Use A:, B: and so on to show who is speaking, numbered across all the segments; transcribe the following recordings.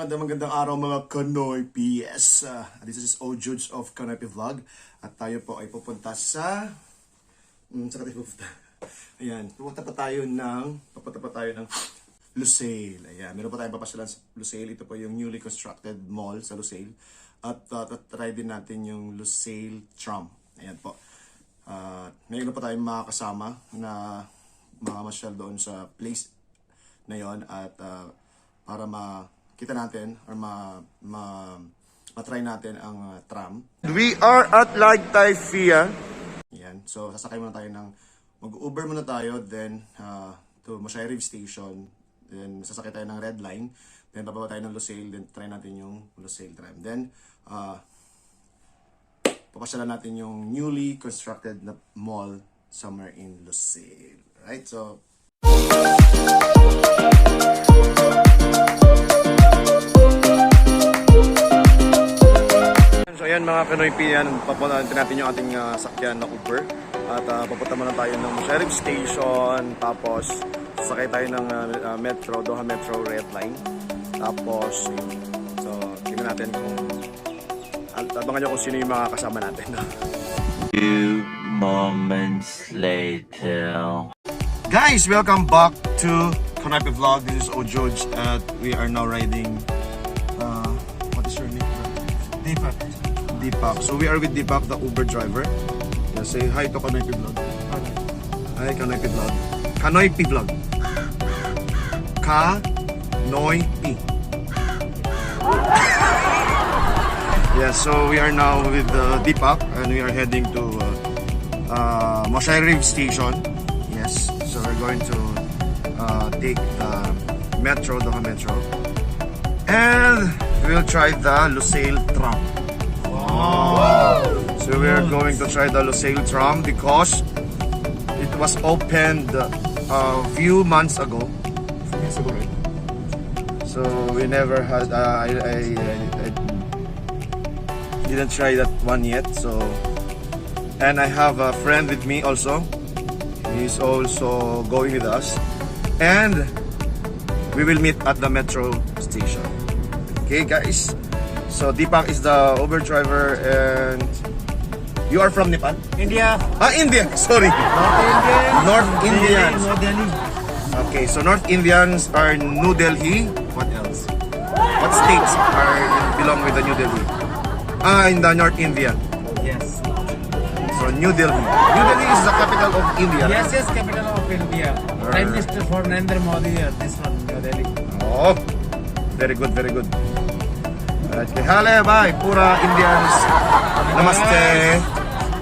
A: magandang araw mga Kanoy PS. This is Ojuj of Kanoy Vlog. At tayo po ay pupunta sa... Saan tayo pupunta? Ayan, papunta pa tayo ng Lusail. Ayan, meron pa tayong papasyalan sa Lusail. Ito po yung newly constructed mall sa Lusail. At try din natin yung Lusail tram. Ayan po. Mayroon pa tayong makakasama na mamamasyal doon sa place na yon at para makita natin or matry natin ang tram. We are at Lagtay Fia. Yan. So sasakay muna tayo mag-Uber muna tayo, then to Moshairib Station, then sasakay tayo ng Red Line, then bababa tayo ng Lusail, then try natin yung Lusail tram. Then papasyalan natin yung newly constructed na mall somewhere in Lusail. Right? So ayan mga Kanoy Pian, papunta natin yung ating sakyan na Uber. At papunta muna tayo ng Moshairib Station, tapos sasakay tayo ng Metro, Doha Metro Red Line. Tapos, so tingnan natin kung abangan nyo kung sino yung mga kasama natin.
B: Few moments later.
A: Guys, welcome back to Kanoy Vlog. This is Ojuj at we are now riding what is your name? Deepak. So we are with Deepak, the Uber driver. Yeah, say hi to Kanoy Vlog. Hi Kanoy Vlog. Kanoy Vlog. Kanoy P. Yeah, so we are now with Deepak and we are heading to Moshairib Station. Yes, so we're going to take the Metro, Doha Metro, and we'll try the Lusail tram. Wow. So we're going to try the Lusail tram because it was opened a few months ago. Right? So we never had. I didn't try that one yet. So, and I have a friend with me also. He's also going with us, and we will meet at the metro station. Okay, guys. So Deepak is the Uber driver, and you are from Nepal?
C: India.
A: India. Sorry. North Indians.
C: New Delhi.
A: Okay, so North Indians are New Delhi. What else? What states belong with the New Delhi? In the North India.
C: Yes.
A: So New Delhi. New Delhi is the capital of India.
C: Yes, yes, capital of India. Prime Minister for Narendra Modi. This one, New Delhi.
A: Oh, very good, very good. Kehale, bye, pura Indians. Namaste.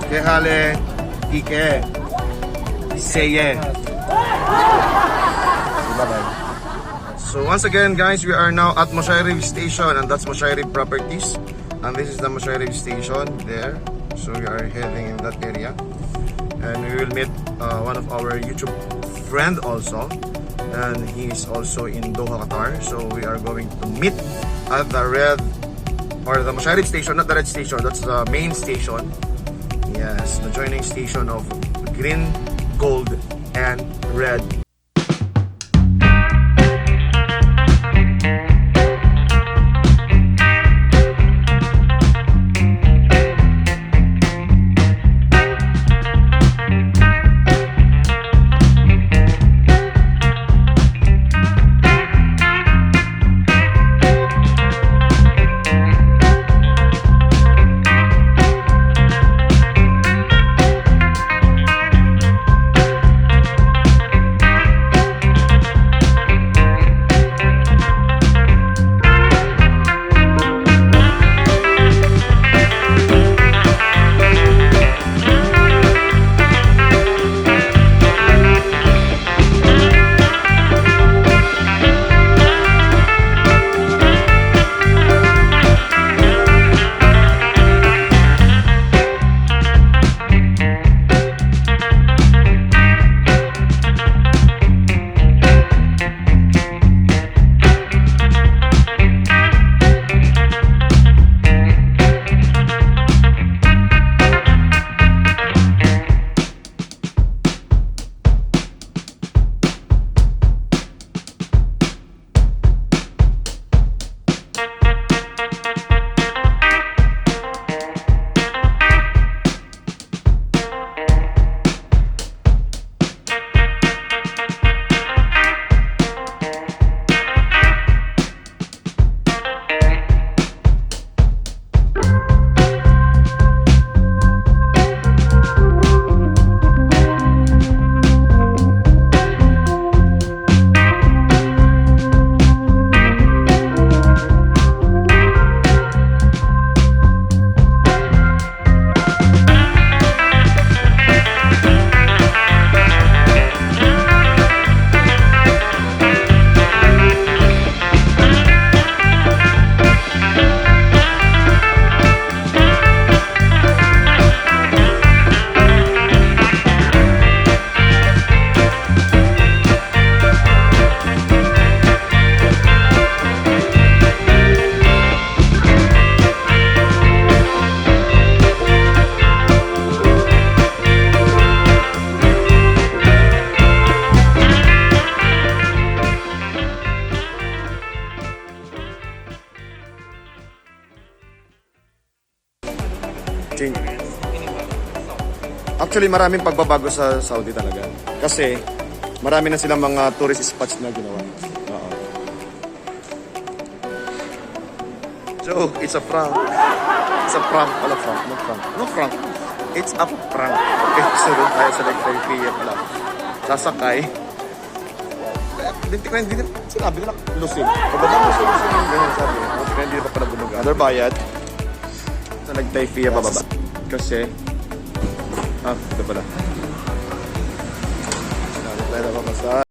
A: Kehale, ike, seye. Bye-bye. So once again, guys, we are now at Moshairib Station, and that's Moshairib Properties. And this is the Moshairib Station there. So we are heading in that area, and we will meet one of our YouTube friend also, and he is also in Doha, Qatar. So we are going to meet at the the Moshairib Station, not the red station, that's the main station. Yes, the joining station of green, gold, and red. Actually, maraming pagbabago sa Saudi talaga. Kasi, marami na silang mga tourist spots na ginawa. Oo. Joke, it's a prank. It's a prank. Wala prank. No prank. No prank. It's a prank. Okay, so doon tayo sa Lagtay Pier pala. Sasakay. Hindi na, sinabi nila, Lucille. Pagdala mo sa Lucille, ganyan sabi. Hindi na pa pala bumuga. Other bayad. Sa Lagtay Pier bababa. Kasi, ito pala. Sinabi tayo na babasa.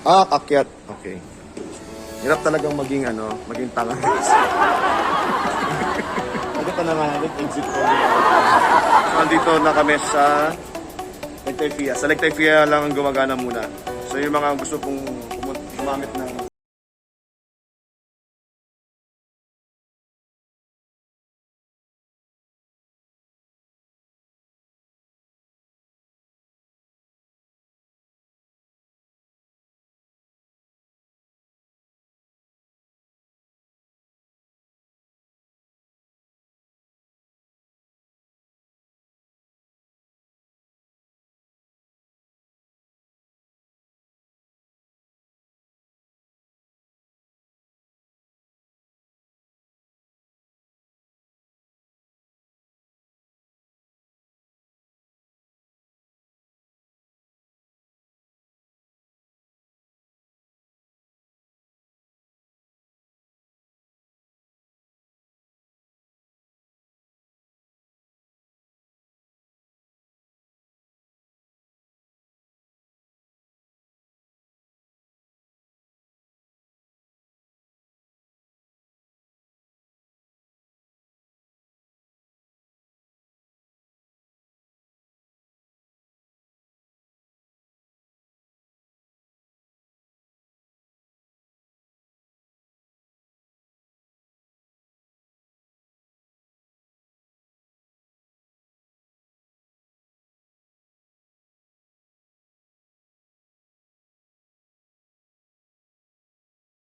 A: Akyat. Okay. Hirap talagang maging tanga. Ito na nga, exit ko. So, andito na kami sa Lagtay Fia. Sa Lagtay Fia lang ang gumagana muna. So, yung mga gusto pong gumamit ng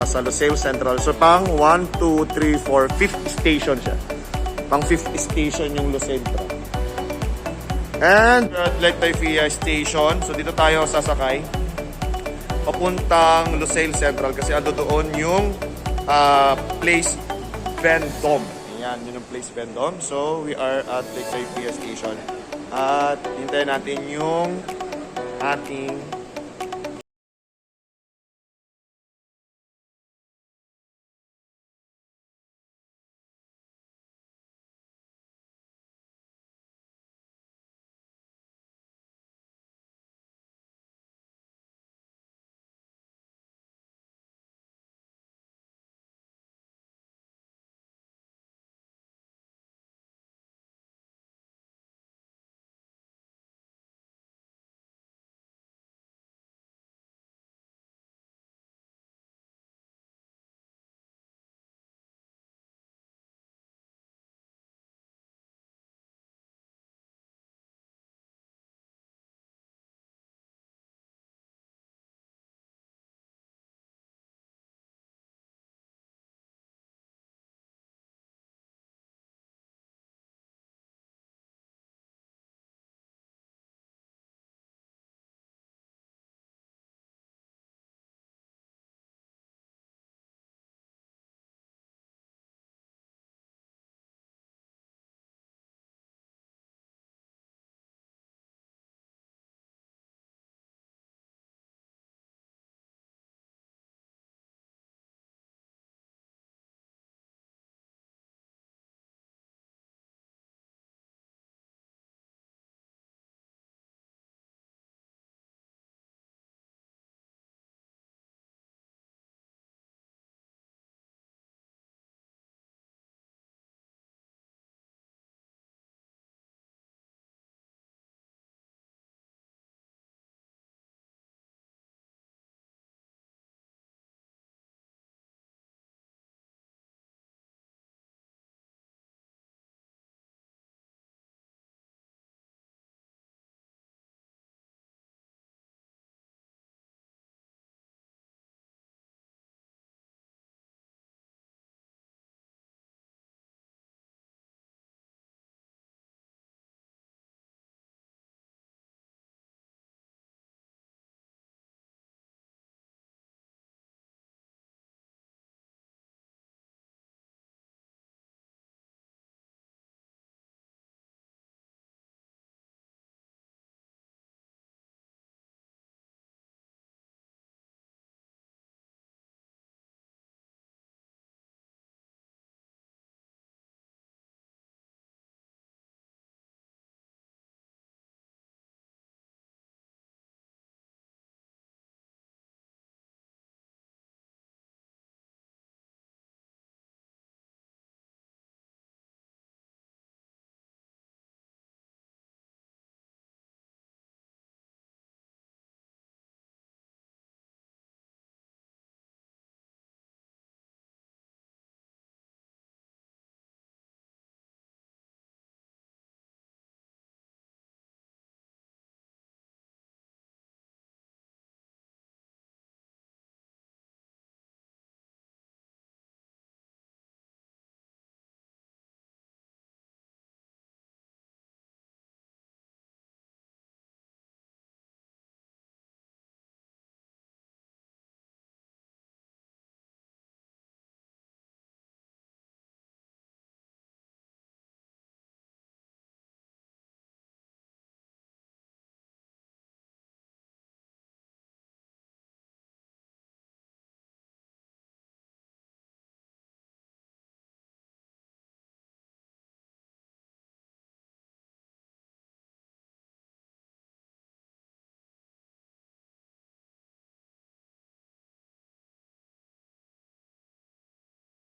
A: sa Lucille Central. So, pang 1, 2, 3, 4, 5th station siya. Pang 5th station yung Lucille Central. And, at Lagtay Fia Station. So, dito tayo sasakay. Papuntang Lucille Central kasi ando doon yung Place Vendome. Ayan, yun yung Place Vendome. So, we are at Lagtay Fia Station. At hintayin natin yung ating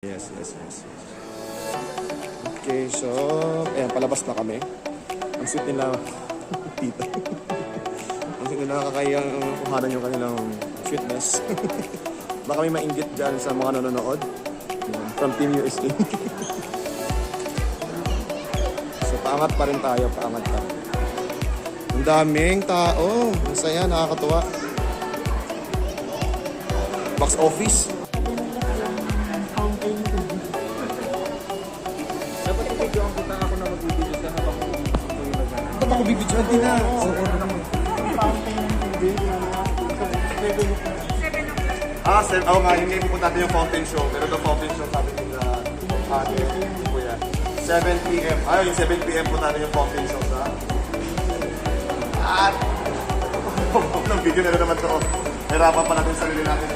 A: Yes. Okay, so, ayan, palabas na kami. Ang sweet nila, tita. Ang sweet nila, kakayang kuhanan yung kanilang sweetness. Baka may mainggit dyan sa mga nanonood. Ayan, from Team USA. So, paangat pa rin tayo, paangat pa. Ang daming tao. Masaya, nakakatuwa. Box office.
C: Dapat i-video ang kita ako na mag-video ka habang
A: Ba't ako bibidyoan din na? Oo nga, yung game po natin yung fountain show. Pero the fountain show sabi nila, kuya, 7 p.m. Yung 7 p.m. po natin yung fountain show sa... At... ng video na naman to. Hirapan pa natin sa sarili natin.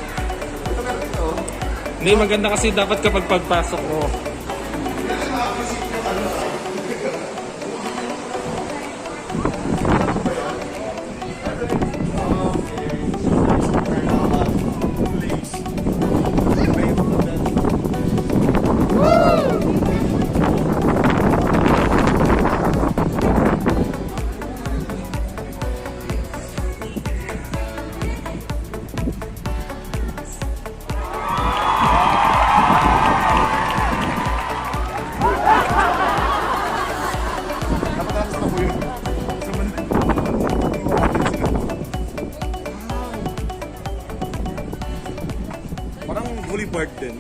A: Ito meron dito.
C: Hindi, maganda kasi dapat kapag pagpasok mo.
A: Napatalas na po yun. Parang boulevard din.